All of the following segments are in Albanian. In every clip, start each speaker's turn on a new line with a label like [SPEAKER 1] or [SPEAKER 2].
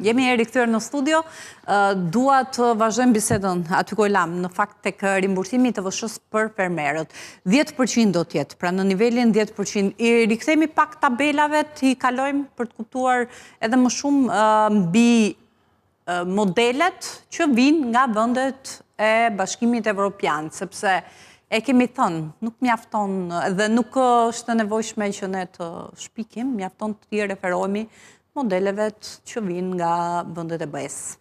[SPEAKER 1] Jemi rikthyer në studio. Dua të vazhdojmë bisedën aty ku e lam, në fakt tek rimbursimi i TVSH-s për fermerët. 10% do të jetë, pra në nivelin 10%. I rikthemi pak tabelave, i kalojmë për të kuptuar edhe më shumë mbi modelet që vinë nga vendet e Bashkimit Evropian, sepse e kemi thënë, nuk mjafton dhe nuk është nevojshme që ne të shpikim, mjafton të referohemi modeleve që vinë nga vendet e BE-s.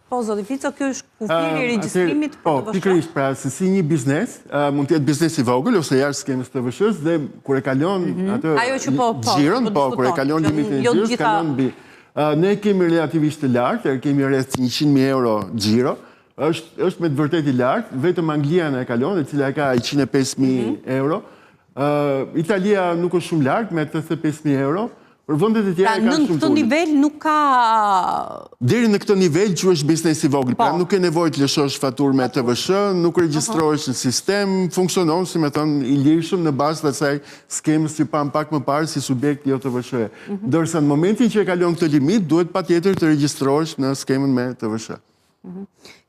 [SPEAKER 1] Po, zoti Fico, kjo është kufiri i regjistrimit për TVSH?
[SPEAKER 2] Pikërisht, pra, se si një biznes, mund të jetë biznes i vogël ose jashtë skemës TVSH-s dhe kur e kalon atë xhiron, kur e kalon limitin e xhiros, kalon mbi. Ne kemi relativisht të lartë, kemi rreth 100.000 euro xhiro. Është me të vërtet i lartë, vetëm Anglia në e kalon, e cila ka 105.000 euro. Italia nuk është shumë lartë, me 85.000 euro. Për vendet e tjera ka shumë
[SPEAKER 1] në këtë nivel nuk ka...
[SPEAKER 2] Deri në këtë nivel që është biznes i vogël, pra nuk e nevojë të lëshosh faturë me TVSH, nuk regjistrohesh në sistem, funksionon, si me thënë, i lirshëm në bazë të asaj skemës që pam pak më parë si subjekt jo TVSH. Ndërsa në momentin që e kalon këtë limit, duhet patjetër të regjistrohesh në skemën me TVSH.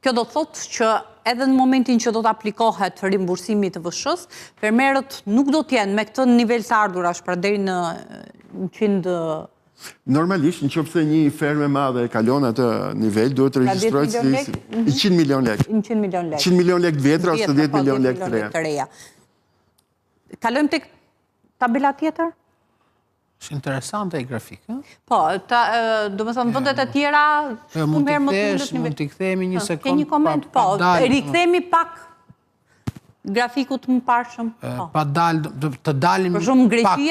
[SPEAKER 1] Kjo do të thotë që edhe në momentin që do të aplikohet rimbursimi të TVSH-s, fermerët nuk do t'jenë me këtë nivel të ardhurash, pra deri në 100...
[SPEAKER 2] Normalisht, në qoftë se një fermë e madhe e kalon atë nivel, duhet të regjistrohet si 100 milion lek.
[SPEAKER 1] 100 milion lek.
[SPEAKER 2] 100 milion lek të vjetra ose 10 milion lek të reja.
[SPEAKER 1] Kalojmë tek tabela tjetër?
[SPEAKER 3] Është interesante e grafikë.
[SPEAKER 1] Po, do më thënë vëndet e tjera...
[SPEAKER 3] Mund t'i kthemi një sekund.
[SPEAKER 1] Ke një koment? Po, rikthemi pak grafikut më parshëm.
[SPEAKER 3] Të dalim pak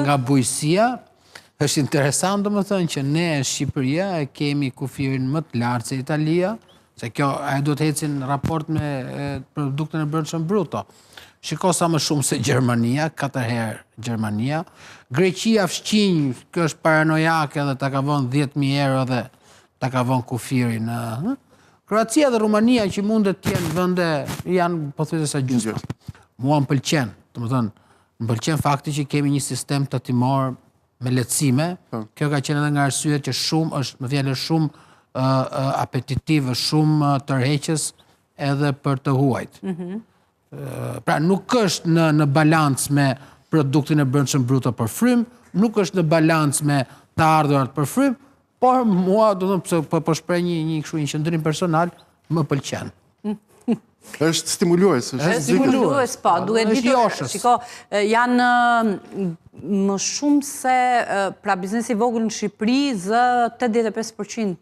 [SPEAKER 3] nga bujësia. Është interesant do më thënë që ne Shqipëria e kemi kufirin më të lartë se Italia, se kjo do të ecin raport me produktën e brendshëm bruto. Shiko sa më shumë se Gjermania, 4 herë Gjermania. Greqia fshqinj, kjo është paranojake dhe ta ka vonë 10.000 euro dhe ta ka vonë kufirin. Kroacia dhe Rumania që mundet t'jenë vënde janë pothuajse sa gjysma. Mua më pëlqen, do të thënë, më pëlqen fakti që kemi një sistem tatimor me lehtësime. Kjo ka qenë edhe nga arsyet që shumë është, me fjalë shumë apetitive, shumë tërheqës edhe për të huajt. Pra nuk është në balancë me produktin e brendshëm bruto për frym, nuk është në balancë me të ardhurat për frym, por mua, do të thënë, po shpreh një qëndrim personal, më pëlqen.
[SPEAKER 2] Është stimulues.
[SPEAKER 1] Është stimulues, po, duhet ditur. Shiko, janë më shumë se pra biznesi vogël në Shqipëri zë 85%.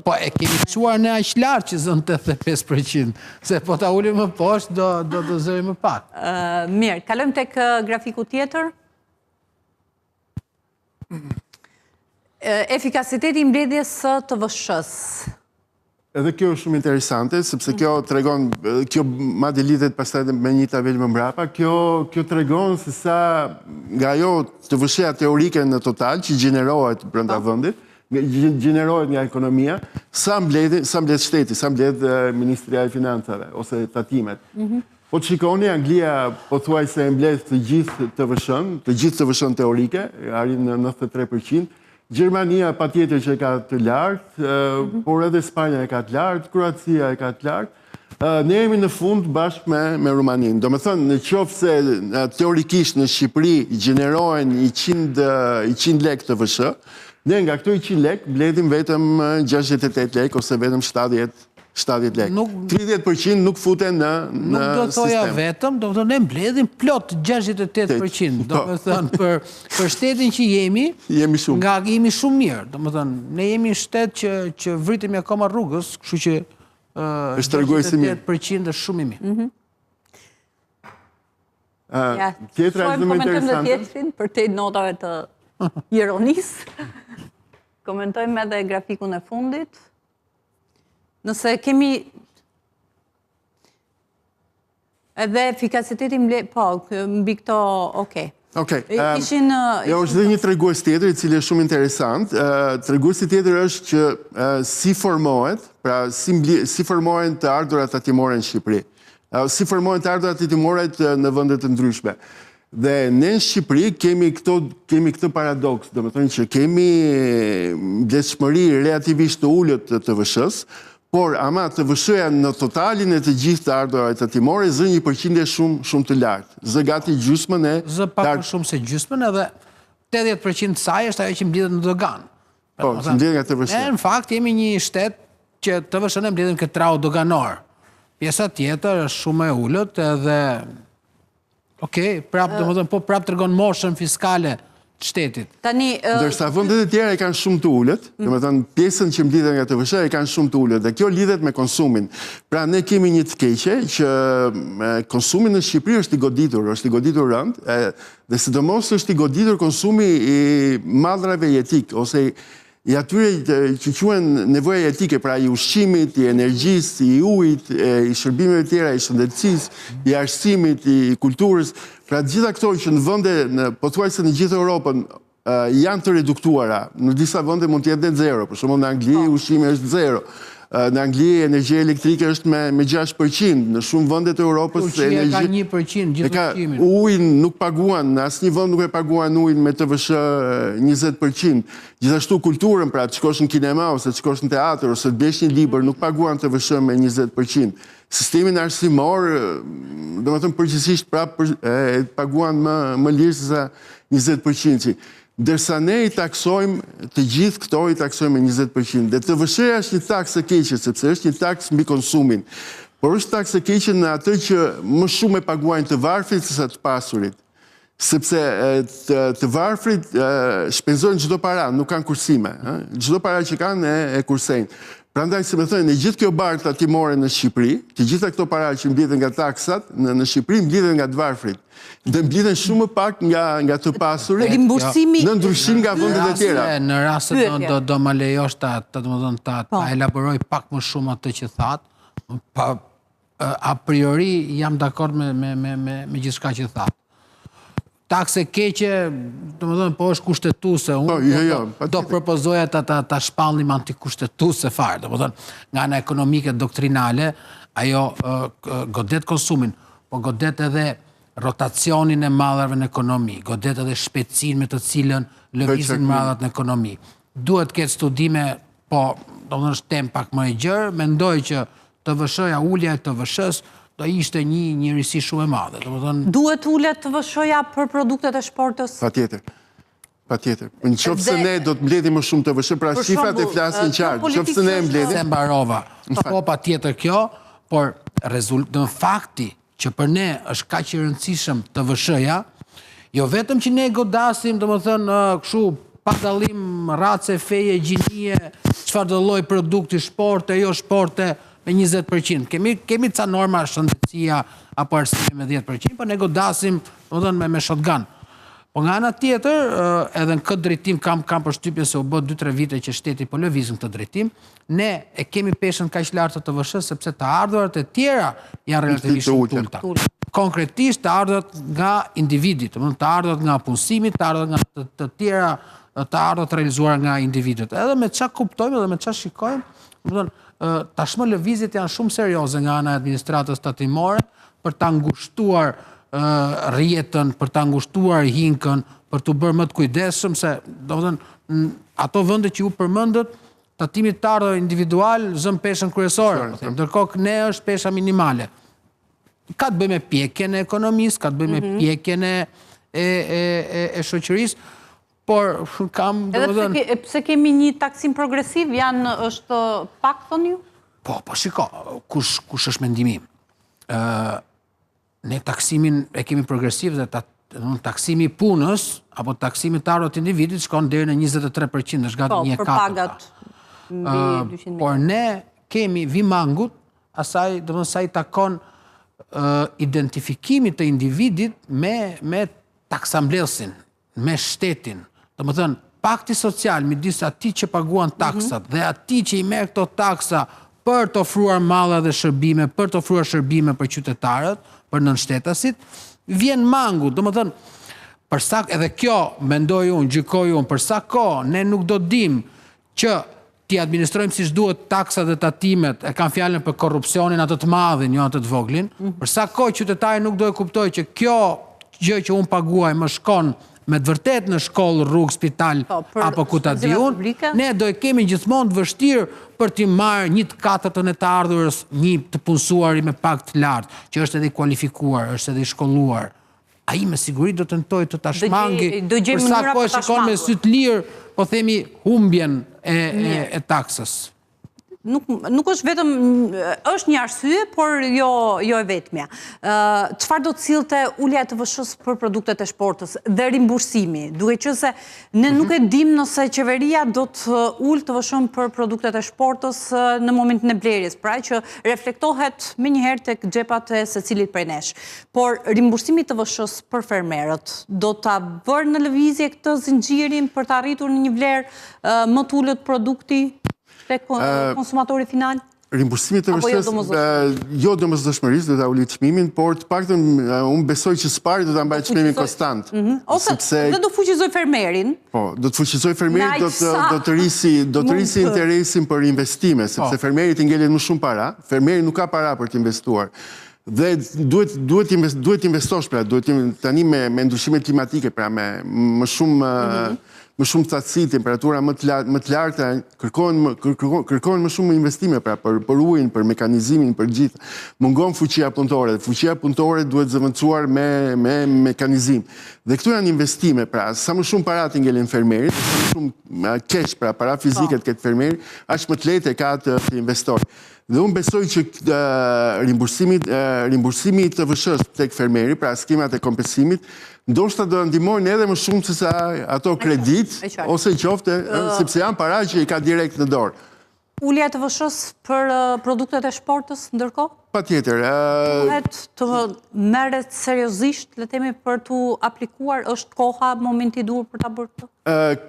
[SPEAKER 3] Po, e kemi quar në aq lartë që zënë 85%, se po ta ulim më poshtë, do të zëri më pak.
[SPEAKER 1] Mirë, kalojmë tek grafiku tjetër. Efikasiteti i mbledhjes së TVSH-s.
[SPEAKER 2] Edhe kjo është shumë interesante, sepse kjo tregon, kjo madje lidhet pastaj me një tabel më mbrapa, kjo tregon se sa nga ajo TVSH-ja teorike në total që gjenerohet brenda vendit, gjenerohet nga ekonomia, sa mbledh shteti, sa mbledh Ministria e Financave ose tatimet. Po të shikoni, Anglia pothuajse e mbledh të gjithë TVSH-n teorike, arrin në 93%. Gjermania pa tjetër që e ka të lartë, por edhe Spanja e ka të lartë, Kroacia e ka të lartë. Ne jemi në fund bashkë me Rumaninë. Do me thënë, në qoftë se teorikisht në Shqipëri gjenerohen 100 lek TVSH, ne nga këto 100 lek mbledhim vetëm 68 lek ose vetëm 70 lek. 30% nuk futen në sistem.
[SPEAKER 3] Nuk do të thoja vetëm, do të ne mbledhim plot 68%. Do të thënë, për shtetin që jemi nga jemi shumë mirë. Do të thënë, ne jemi shtet që vritemi akoma rrugës, kështu që 68% është shumë i mirë.
[SPEAKER 2] Tjetra është më interesante.
[SPEAKER 1] Tjetrin për te notave të ironisë. Komentojmë edhe grafikun e fundit. Nëse kemi edhe efikasiteti po, mbi këto, okej.
[SPEAKER 2] Jo, është dhe një tregues tjetër, i cili është shumë interesant. Treguesi tjetër është që si formohet, pra si formohen të ardhurat tatimore në Shqipëri. Si formohen të ardhurat tatimore në vendet të ndryshme. Dhe ne në Shqipëri kemi këtë paradoks, do më thënë që kemi vlefshmëri relativisht të ullët të TVSH-s, por ama TVSH-ja në totalin e të gjithë të ardhurave tatimore zë një përqindje shumë të lartë. Zë gati gjysmën e...
[SPEAKER 3] Zë pak më shumë se gjysmën edhe 80% saj është ajo që mblidhet në dogan.
[SPEAKER 2] Po, që mblidhet nga TVSH.
[SPEAKER 3] Në fakt jemi një shtet që TVSH-në mblidhet në këtë trau doganor. Pjesa tjetër është shumë e ullët edhe... Okej, prapë të rgonë moshën fiskale të shtetit.
[SPEAKER 2] Ndërsa vëndet e tjera e kanë shumë të ullët, dhe me thënë pjesën që mblidhet nga TVSH e kanë shumë të ullët, dhe kjo lidhet me konsumin. Pra ne kemi një të keqe që konsumin në Shqipëri është i goditur rënd, dhe sidomos është i goditur konsumi i madrave jetik, ose i atyre që quhen nevoja jetike, pra i ushqimit, i energjisë, i ujit, i shërbimeve tjera, i shëndetësisë, i arsimit, i kulturës. Pra gjitha këto që në vënde, pothuajse në gjithë Europën, janë të reduktuara. Në disa vënde mund të jetë dhe zero, për shumë në Angli ushqimi është zero. Në Angli energjia elektrike është me 6%, në shumë vëndet e Europës...
[SPEAKER 3] Turqia ka 1% gjithë ushqimin.
[SPEAKER 2] Ujnë nuk paguan, në asë një vënd nuk e paguan ujnë me TVSH 20%. Gjithashtu kulturën, pra të shkosh në kinema, ose të shkosh në teatr, ose të blesh një libër, nuk paguan TVSH me 20%. Sistemin arsimor, do më thëmë përgjithsisht prapë paguan më lirë se sa 20%. Dërsa ne i taksojmë, të gjithë këto i taksojmë me 20%. Dhe TVSH-ja është një taks e keqe, sepse është një taks mbi konsumin. Por është taks e keqe në atë që më shumë e paguajnë të varfrit se sa të pasurit. Sepse të varfrit shpenzojnë çdo para, nuk kanë kursime. Çdo para që kanë e kursejnë. Prandaj, se me thënë, në gjithë kjo barë tatimore në Shqipëri, të gjitha këto para që mblidhen nga taksat, në Shqipëri mblidhen nga të varfrit. Dhe mblidhen shumë pak nga të pasurit, në ndryshim nga vëndet e tjera.
[SPEAKER 3] Në rastet do më lejosh ta elaboroj pak më shumë atë që thatë, a priori jam dakord me gjithë shka që thatë. Takse keqe, të më dhënë, po është kushtetuse, unë do propozoja ta shpallim antikustetuse farë, të më dhënë, nga në ekonomike doktrinale, ajo godet konsumin, po godet edhe rotacionin e madhërve në ekonomi, godet edhe shpejtësinë me të cilën lëvizin madhët në ekonomi. Duhet këtë studime, po, do më dhënë, shtem pak më e gjërë, mendoj që TVSH-ja, ullja e TVSH-s, do ishte një risi shumë e madhe.
[SPEAKER 1] Duhet ullet TVSH-ja për produktet e shportës?
[SPEAKER 2] Pa tjetër. Në qofë se ne do të mbledhim më shumë TVSH, pra shifrat e flasin qartë, në qofë se ne mbledhim...
[SPEAKER 3] Se mbarova, po pa tjetër kjo, por në fakti që për ne është ka që rëndësishëm TVSH-ja, jo vetëm që ne godasim, do më thënë, këshu, pa dalim, race, feje, gjinie, qëfar do lloj produkti, shporte, jo shporte, me 20%. Kemi ca norma shëndetësia apo arsime me 10%, po ne godasim me shotgun. Po nga ana tjetër, edhe në këtë drejtim kam përshtypjen se u bë 2-3 vite që shteti po lëviz në këtë drejtim, ne e kemi peshën kaq lartë të TVSH sepse të ardhurat e tjera janë relativisht të ulta. Konkretisht të ardhurat nga individi, të ardhurat nga punësimi, të ardhurat nga të tjera, të ardhurat realizuar nga individët. Edhe me çka kuptojmë, edhe me çka shikojmë, tashmë lëvizjet janë shumë serioze nga ana e administratës tatimore për ta ngushtuar rjetën, për ta ngushtuar hinkën, për të bërë më të kujdesshëm se, domethënë, ato vende që u përmendët, tatimi të ardhurave individual zën peshën kryesore, ndërkohë ne është pesha minimale. Ka të bëjë me pjekjen e ekonomisë, ka të bëjë me pjekjen e shoqërisë, por kam...
[SPEAKER 1] Edhe pse kemi një taksim progresiv, është pak, thonë ju?
[SPEAKER 3] Po, shiko, kush është mendimi im? Ne taksimin e kemi progresiv dhe taksimi punës, apo taksimi të ardhurat të individit, shkon deri në 23%, është gati 1/4.
[SPEAKER 1] Po, për pagat mbi 200.000.
[SPEAKER 3] Por ne kemi vimangut, asaj, do të sa i takon identifikimit të individit me taksamblesin, me shtetin. Do më thënë, pakti social midis atij që paguan taksat dhe atij që i merr këto taksa për të ofruar malla dhe shërbime, për të ofruar shërbime për qytetarët, për nënshtetasit, vjen mangu. Do më thënë, përsa edhe kjo, mendoj unë, gjykoj unë, përsa kohë ne nuk do dim që ti administrojmë siç duhet taksat dhe tatimet, e kanë fjalën për korrupsionin atë të madhin, jo atë të voglin, përsa kohë qytetari nuk do e kuptoj që kjo gjë që unë paguaj më shkon me të vërtet në shkollë, rrugë, spital, apo ku ta di unë, ne do e kemi gjithmonë të vështirë për t'i marrë 1/4 e të ardhurës një të punësuari me pak të lartë, që është edhe kualifikuar, është edhe shkolluar. Ai me siguri do tentoj të ta shmangi, për sa kohë shikon me sy të lirë, po themi humbjen e taksës.
[SPEAKER 1] Nuk është vetëm, është një arsye, por jo e vetmja. Çfarë do të sillte ulja e TVSH-s për produktet e shportës dhe rimbursimi, duke qenë se ne nuk e dim nëse qeveria do të ulë TVSH-n për produktet e shportës në momentin e blerjes, pra që reflektohet menjëherë tek xhepat e secilit prej nesh. Por rimbursimi i TVSH-s për fermerët do ta bërë në lëvizje këtë zinxhirin për të arritur në një vlerë më të ulët produkti tek konsumatori final?
[SPEAKER 2] Rimbursimi të vështës, jo domosdoshmërisht do ta ulë çmimin, por të paktën unë besoj që s'pari do ta mbajë çmimin konstant.
[SPEAKER 1] Ose dhe do fuqizoj fermerin.
[SPEAKER 2] Po, do të fuqizoj fermerin, do të rrisi interesin për investime, sepse fermeri të ngelet më shumë para, fermeri nuk ka para për të investuar. Dhe duhet investosh, pra, tani me ndryshimet klimatike, pra, me më shumë thatësi, temperatura më të larta, kërkohen më shumë investime, pra, për ujin, për mekanizimin, për gjithë. Mungon fuqia punëtore, dhe fuqia punëtore duhet zëvendësuar me mekanizim. Dhe këtu janë investime, pra, sa më shumë para të ngelin fermerit, sa më shumë kesh, pra, para fizike të këtë fermeri, aq më të lehtë ka të investojë. Dhe unë besoj që rimbursimi të TVSH-s tek fermeri, pra skimat e kompensimit, ndoshta do ndihmojnë edhe më shumë se sa ato kredit, ose qofte, sepse janë para që i ka direkt në dorë.
[SPEAKER 1] Ulja e TVSH-s për produktet e shportës, ndërkohë?
[SPEAKER 2] Patjetër.
[SPEAKER 1] Duhet të merret seriozisht, le të themi, për t'u aplikuar, është koha, momenti i duhur për ta bërë këtë?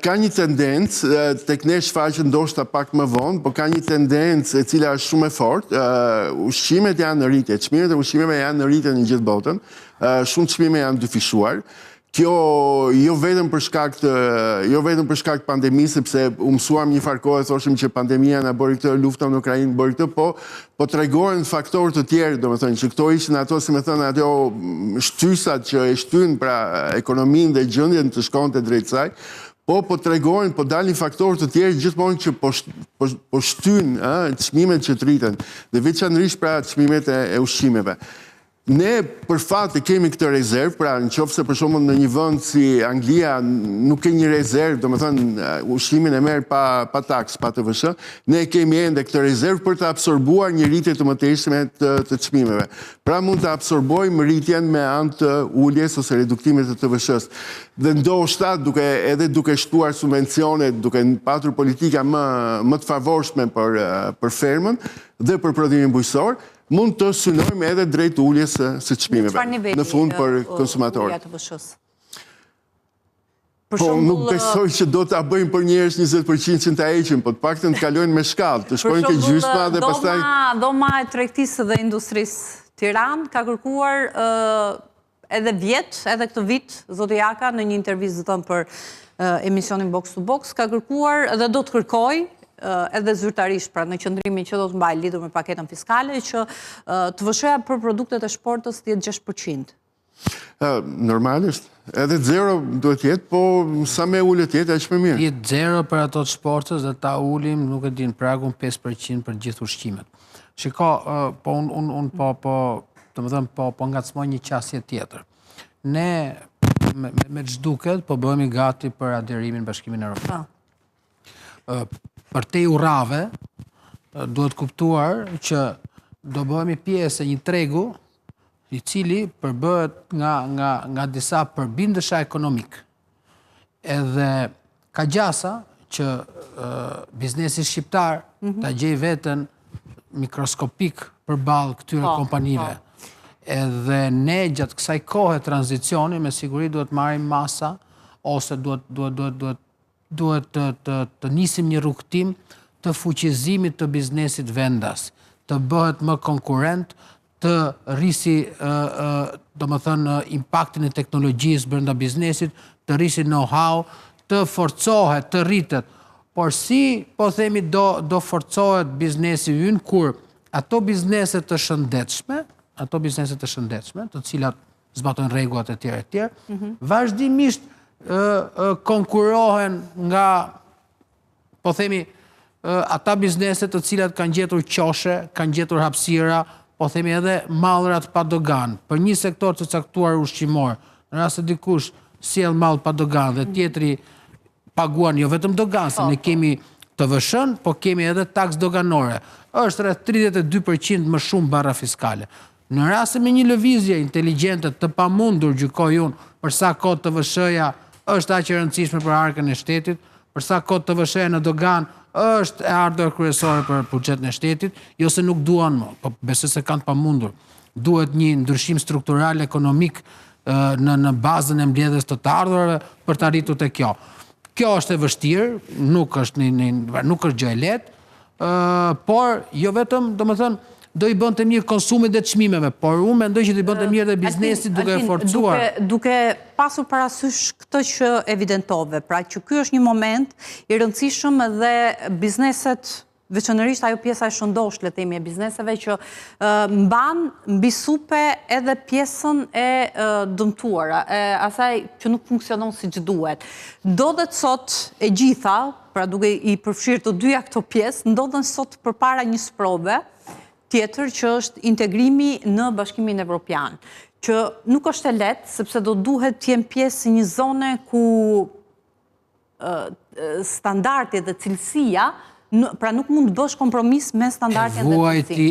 [SPEAKER 2] Ka një tendencë, tek ne shfaqet ndoshta pak më vonë, por ka një tendencë e cila është shumë e fortë. Ushqimet janë në rritje, çmimet e ushqimeve janë në rritje në gjithë botën. Shumë çmime janë dyfishuar. Kjo jo vetëm për shkak të pandemisë, sepse u mësuam një farë kohë, thoshim që pandemia na bëri këtë, lufta në Ukrainë bëri këtë, po tregojnë faktorë të tjerë, domethënë që këto ishin ato, si më thënë, ato shtysat që e shtyn pra ekonominë dhe gjendjen të shkonte drejt saj. Po tregojnë, po dalin faktorë të tjerë gjithmonë që po shtyn çmimet që të rriten, dhe veçanërisht pra çmimet e ushqimeve. Ne për fat e kemi këtë rezervë, pra në qoftë se për shembull në një vend si Anglia nuk ke një rezervë, domethënë ushqimin e merr pa taks, pa TVSH, ne kemi ende këtë rezervë për të absorbuar një rritje të mëtejshme të çmimeve. Pra mund të absorbojmë rritjen me anë të uljes ose reduktimit të TVSH-s. Dhe ndoshta duke shtuar subvencione, duke patur politika më të favorshme për fermën dhe për prodhimin bujqësor, mund të synojmë edhe drejt uljes së çmimeve, në fund për konsumatorët. Po, nuk besoj që do të bëjmë për njerëz 20% që ta heqin, po të paktën të kalojnë me shkallë, të shkojnë ke gjysma dhe pastaj...
[SPEAKER 1] Dhoma e Tregtisë dhe Industrisë Tiranë ka kërkuar edhe edhe këtë vit, zoti Jaka, në një intervistë thënë për emisionin Box to Box, ka kërkuar dhe do të kërkojë edhe zyrtarisht, pra në qëndrimin që do të mbajë lidhur me paketën fiskale, që TVSH-ja për produktet e shportës të jetë 6%.
[SPEAKER 2] Normalisht, edhe 0 duhet jetë, po sa me ullet jetë, aq më mirë.
[SPEAKER 3] Jetë 0 për ato të shportës dhe ta ulim, nuk e din, pragun 5% për gjithë ushqimet. Shiko, po unë po ngacmoj një qasje tjetër. Ne, me ç'duket, po bëhemi gati për aderimin Bashkimin Evropian. Për te urave, duhet kuptuar që do bëhemi pjesë e një tregu i cili përbëhet nga disa përbindësha ekonomik. Edhe ka gjasa që biznesi shqiptar ta gjej veten mikroskopik përballë këtyre kompanive. Edhe ne gjatë kësaj kohe tranzicioni me siguri duhet marrim masa ose duhet të nisim një rrugtim të fuqizimit të biznesit vendas, të bëhet më konkurrent, të rrisi domethënë impaktin e teknologjisë brenda biznesit, të rrisi know-how, të forcohet, të rritet. Por si, po themi, do forcohet biznesi ynë kur ato biznese të shëndetshme, të cilat zbatojnë rregullat e tjera. Vazhdimisht konkurohen nga, po themi, ata bizneset të cilat kanë gjetur qoshe, kanë gjetur hapësira, po themi edhe mallrat pa dogan, për një sektor të caktuar ushqimor. Në rast se dikush sjell mall pa dogan dhe tjetri paguan jo vetëm dogan, se ne kemi TVSH-n, po kemi edhe taks doganore. Është rreth 32% më shumë barra fiskale. Në rast se me një lëvizje inteligjente të pamundur, gjykoj unë, për sa kohë TVSH-ja është aq e rëndësishme për arkën e shtetit, për sa kohë TVSH-ja në dogan është e ardhur kryesore për buxhetin e shtetit, jo se nuk duan më, po besoj se kanë të pamundur. Duhet një ndryshim struktural ekonomik në bazën e mbledhjes të ardhurave për të arritur te kjo. Kjo është e vështirë, nuk është gjë e lehtë, por jo vetëm, domethënë, do i bënte mirë konsumit dhe çmimeve, por unë mendoj që do i bënte mirë dhe biznesit duke e forcuar.
[SPEAKER 1] Duke pasur parasysh këtë që evidentove, pra që ky është një moment i rëndësishëm dhe bizneset, veçanërisht ajo pjesa e shëndosh, le të themi, e bizneseve që mban mbi supe edhe pjesën e dëmtuara, asaj që nuk funksionon siç duhet. Ndodhet sot e gjitha, pra duke i përfshirë të dyja këto pjesë, ndodhen sot përpara një sprove tjetër që është integrimi në Bashkimin Evropian, që nuk është e lehtë, sepse do duhet të jenë pjesë një zone ku standardet dhe cilësia, pra nuk mund të bësh kompromis me standardet dhe cilësi.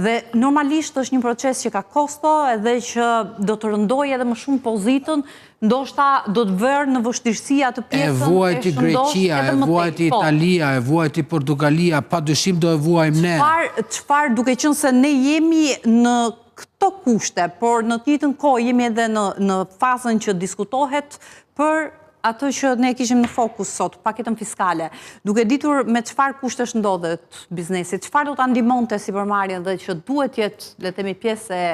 [SPEAKER 1] Dhe normalisht është një proces që ka kosto edhe që do të rëndoj edhe më shumë pozitën, ndoshta do të vërë në vështirësi atë pjesën
[SPEAKER 3] e vuajti Greqia, e vuajti Italia, e vuajti Portugalia, pa dyshim do e vuajmë ne.
[SPEAKER 1] Çfarë duke qenë se ne jemi në këto kushte, por në të njëjtën kohë jemi edhe në fazën që diskutohet për atë që ne kishim në fokus sot, paketën fiskale, duke ditur me çfarë kushtesh ndodhet biznesit, çfarë do ta ndihmonte sipërmarrjen dhe që duhet jetë, le të themi, pjesë e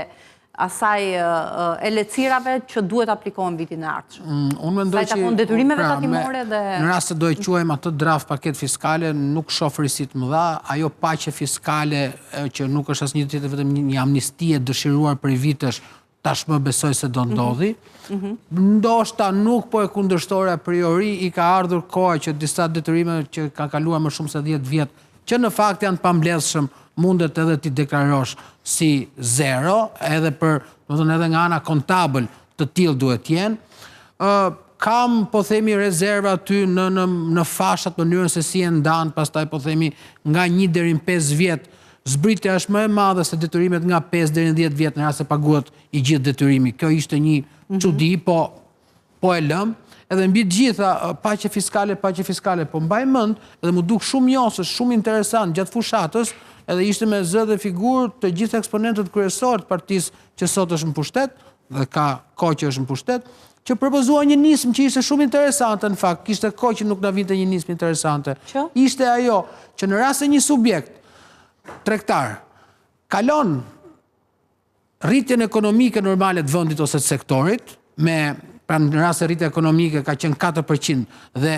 [SPEAKER 1] asaj e lehtësirave që duhet aplikohen vitin e ardhshëm.
[SPEAKER 3] Unë mendoj që
[SPEAKER 1] detyrimeve tatimore dhe
[SPEAKER 3] në rast se do e quajmë atë draft paket fiskale, nuk shoh risi të mëdha, ajo paqe fiskale që nuk është asnjë tjetër vetëm një amnistie dëshiruar për vitesh, tashmë besoj se do ndodhi. Ndoshta nuk po e kundërshtore a priori, i ka ardhur koha që disa detyrime që ka kaluar më shumë se 10 vjet, që në fakt janë pambledhshëm, mundet edhe ti deklarosh si zero, edhe për, domethënë edhe nga ana kontabël të tillë duhet jenë. Kam, po themi, rezerva aty në fashat, mënyrën se si e ndan, pastaj po themi nga 1 deri në 5 vjet. Zbritja është më e madhe se detyrimet nga 5 deri në 10 vjet në rast se paguhet i gjithë detyrimi. Kjo ishte një çudi, po e lëm. Edhe mbi të gjitha paqe fiskale, po mbaj mend, edhe më duk shumë njosës, shumë interesant gjatë fushatës, edhe ishte me zë dhe figurë të gjithë eksponentët kryesorë të partisë që sot është në pushtet, dhe ka kohë që është në pushtet, që propozua një nismë që ishte shumë interesante në fakt, kishte kohë që nuk na vinte një nismë interesante. Ishte ajo që në rast se një subjekt tregtar kalon rritjen ekonomike normale të vendit ose të sektorit, pra në rast se rritja ekonomike ka qenë 4% dhe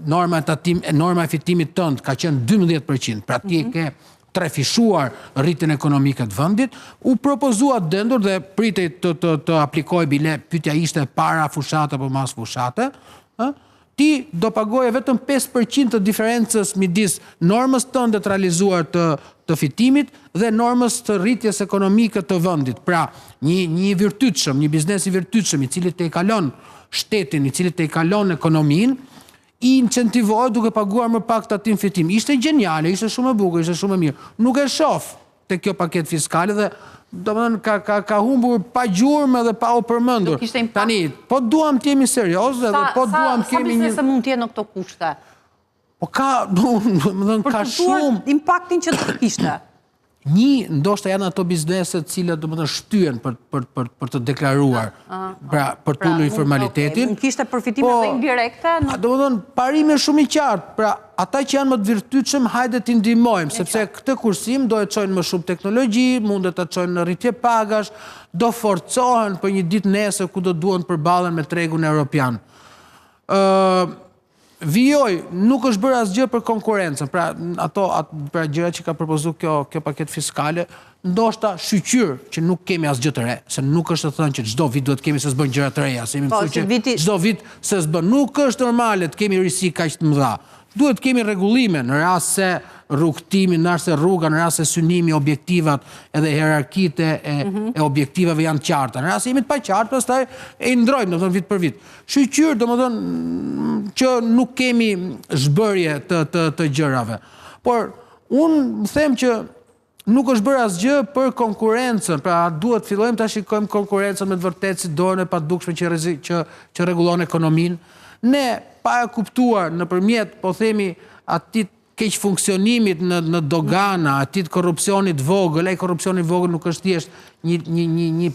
[SPEAKER 3] norma e fitimit tënd ka qenë 12%, pra ti ke trefishuar rritjen ekonomike të vendit, u propozua dendur dhe pritej të aplikoj bile, pyetja ishte para fushate apo mas fushate, ti do pagoje vetëm 5% të diferencës midis normës tënde të realizuar të fitimit dhe normës të rritjes ekonomike të vendit. Pra, një virtytshëm, një biznes i virtytshëm, i cili të i kalon shtetin, i cili të i kalon ekonominë, i incentivohet duke paguar më pak tatim fitim. Ishte geniale, ishte shumë e bukur, ishte shumë e mirë. Nuk e shoh te kjo paket fiskale dhe domethënë ka humbur pa gjurmë dhe pa u përmendur. Tani, po duam të jemi serioz dhe po duam të kemi një...
[SPEAKER 1] Sa biznese mund të jenë në këto kushte?
[SPEAKER 3] Po ka, domethënë ka shumë...
[SPEAKER 1] Për impaktin që të kishte?
[SPEAKER 3] Ndoshta janë ato bizneset cilat domethënë shtyhen për të deklaruar, pra për të ulur informalitetin.
[SPEAKER 1] Mund kishte përfitime dhe indirekte?
[SPEAKER 3] Domethënë parime shumë i qartë, pra ata që janë më të virtytshëm hajde t'i ndihmojmë, sepse këtë kursim do e çojnë më shumë teknologji, mundet ta çojnë në rritje pagash, do forcohen për një ditë nesër ku do duan të përballen me tregun evropian. vijoj, nuk është bërë asgjë për konkurencën, pra ato për gjëra që ka propozu kjo paket fiskale, ndoshta shqyqyr që nuk kemi asgjë të re, se nuk është të thënë që çdo vit duhet kemi se s'bën gjëra të reja, se jemi mësuar që çdo vit se s'bën, nuk është normale të kemi risi kaq të mëdha. Duhet kemi rregullime në rast se rrugtimi, në rast se rruga, në rast se synimi, objektivat edhe hierarkitë e objektivave janë të qarta. Në rast se jemi të paqartë, pastaj e ndrojmë, domethënë vit për vit. Shqyqyr, domethënë që nuk kemi zhbërje të gjërave. Por unë them që nuk është bërë asgjë për konkurencën, pra duhet fillojmë ta shikojmë konkurencën me të vërtetë si dorën e padukshme që rregullon ekonominë. Ne pa e kuptuar nëpërmjet, po themi, atit keq funksionimit në dogana, atit korrupsionit vogël, korrupsioni vogël nuk është thjesht një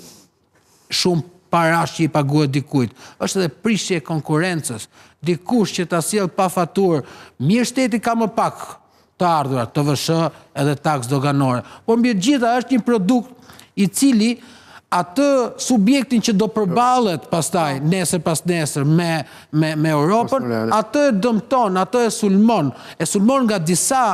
[SPEAKER 3] shumë parash që i paguhet dikujt. Është edhe prishje e konkurencës. Dikush që ta sjell pa faturë, mirë shteti ka më pak të ardhurat, TVSH edhe taks doganore. Por mbi gjitha është një produkt i cili atë subjektin që do përballet pastaj nesër pas nesër me Europën, atë e dëmton, atë e sulmon nga disa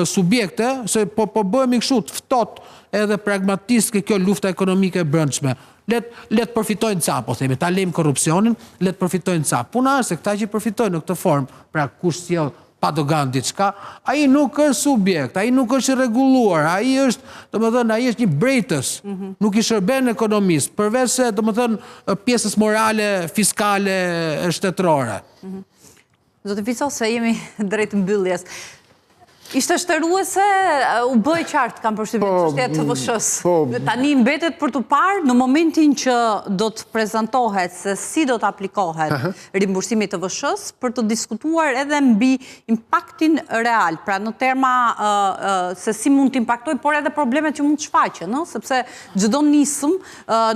[SPEAKER 3] subjekte, se po bëhemi kështu të ftohtë edhe pragmatist kjo lufta ekonomike e brendshme. Let përfitojnë ca, po themi, ta lejmë korrupsionin, let përfitojnë ca. Puna është se këta që përfitojnë në këtë formë, pra kush sjell pa dogan diçka, ai nuk është subjekt, ai nuk është rregulluar, ai është një brejtës, nuk i shërben ekonomisë, përveç se pjesës morale, fiskale, shtetërore.
[SPEAKER 1] Zotë Fico, se jemi drejt mbylljes. Ishte shtëruese, u bëj qartë, kam përshtypjen çështja e TVSH-s. Tani mbetet për të parë në momentin që do të prezantohet se si do të aplikohet rimbursimi i TVSH-s për të diskutuar edhe mbi impaktin real, pra në terma se si mund të impaktojë, por edhe problemet që mund të shfaqen, sepse çdo nisëm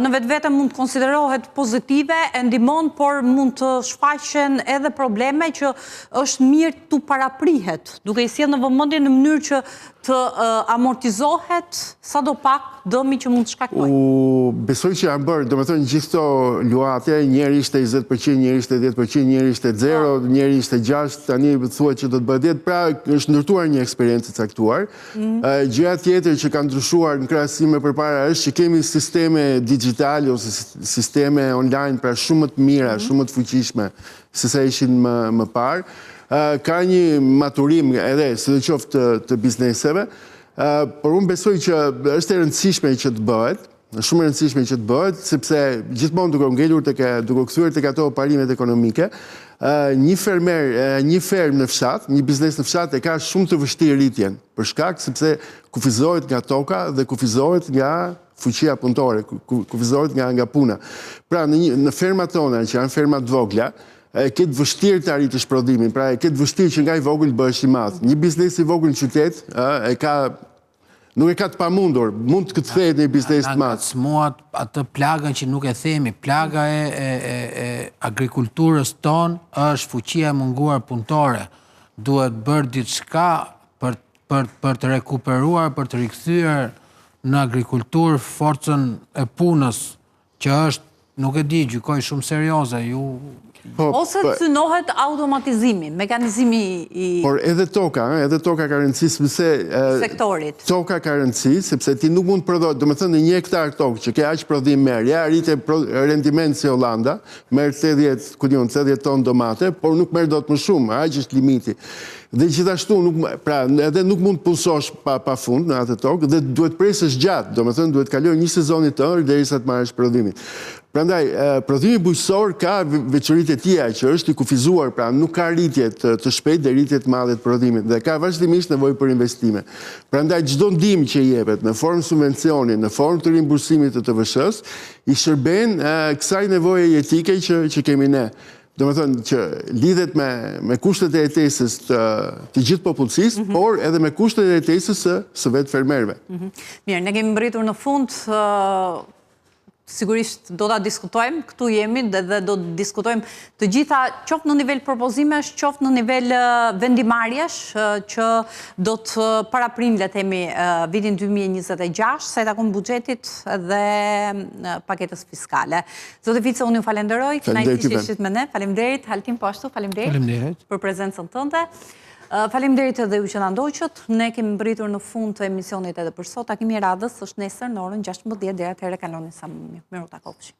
[SPEAKER 1] në vetvete mund të konsiderohet pozitive, e ndihmon, por mund të shfaqen edhe probleme që është mirë tu paraprihet, duke i sjellë në vëmendje në mënyrë që të amortizohet sadopak dëmi që mund të shkaktojë.
[SPEAKER 2] Besoj që janë bërë, domethënë gjithë këto luate, njëri ishte 20%, njëri ishte 10%, njëri ishte 0, njëri ishte 6, tani thuhet që do të bëhet 10, pra është ndërtuar një eksperiencë e caktuar. Gjëja tjetër që ka ndryshuar në krahasim me përpara është që kemi sisteme digjitale ose sisteme online, pra shumë më të mira, shumë më të fuqishme se sa ishin më parë. Ka një maturim edhe së dhe qoftë të bizneseve, por unë besoj që është e rëndësishme që të bëhet, shumë e rëndësishme që të bëhet, sepse gjithmonë duke ngelur duke kthyer tek ato parimet ekonomike, një fermë në fshat, një biznes në fshat e ka shumë të vështirë rritjen, për shkak sepse kufizohet nga toka dhe kufizohet nga fuqia punëtore, kufizohet nga puna. Pra në fermat tona, që janë fermat vogla, këtë vështirë të arritësh prodhimin, pra këtë vështirë që nga i vogël bëhesh i madh. Një biznes i vogël në qytet nuk e ka të pamundur, mund të kthehet në një biznes të madh.
[SPEAKER 3] Smuat atë plagën që nuk e themi, plaga e agrikulturës tonë është fuqia e munguar punëtore. Duhet bërë diçka për të rekuperuar, për të rikthyer në agrikulturë forcën e punës, që është, nuk e di, gjykoj shumë serioze,
[SPEAKER 1] Ose të synohet automatizimi, mekanizmi i...
[SPEAKER 2] Por edhe toka ka rëndësi, sepse...
[SPEAKER 1] sektorit.
[SPEAKER 2] Toka ka rëndësi, sepse ti nuk mund të prodhoj, do me thënë një hektar tokë që ke aq prodhim merë, ja rritë rendiment si Hollanda, merë 80 ton domate, por nuk merë do të më shumë, aq është limiti. Dhe gjithashtu, edhe nuk mund të punësosh pa fund në atë tokë, dhe duhet presësh gjatë, do me thënë duhet kaloj një sezonit të ërë, derisa të marrësh prodhimin. Prandaj, prodhimi bujqësor ka veçoritë e tija që është i kufizuar, pra nuk ka rritje të shpejt dhe rritje të madhe të prodhimit dhe ka vazhdimisht nevojë për investime. Prandaj, çdo ndihmë që jepet në formë subvencioni, në formë të rimbursimit të TVSH-s, i shërben kësaj nevoje jetike që kemi ne. Do me thënë që lidhet me kushtet e jetesës të gjithë popullsisë, por edhe me kushtet e jetesës së vetë fermerëve.
[SPEAKER 1] Mirë, ne kemi mbërritur në fund sigurisht do ta diskutojmë, këtu jemi dhe do të diskutojmë të gjitha, qoftë në nivel propozimesh, qoftë në nivel vendimarrjesh, që do të paraprin, le themi, vitin 2026, sa i takon buxhetit dhe paketës fiskale. Zotë Fico, unë ju falenderoj, kënaqësi që ishit me ne. Faleminderit, Haltim po ashtu, faleminderit për prezencën tënde. Faleminderit edhe ju që na ndoqët. Ne kemi mbritur në fund të emisionit edhe për sot. Takimi i radhës është nesër në orën 16:00 deri atëherë kaloni sa më mirë. Miru takofshi.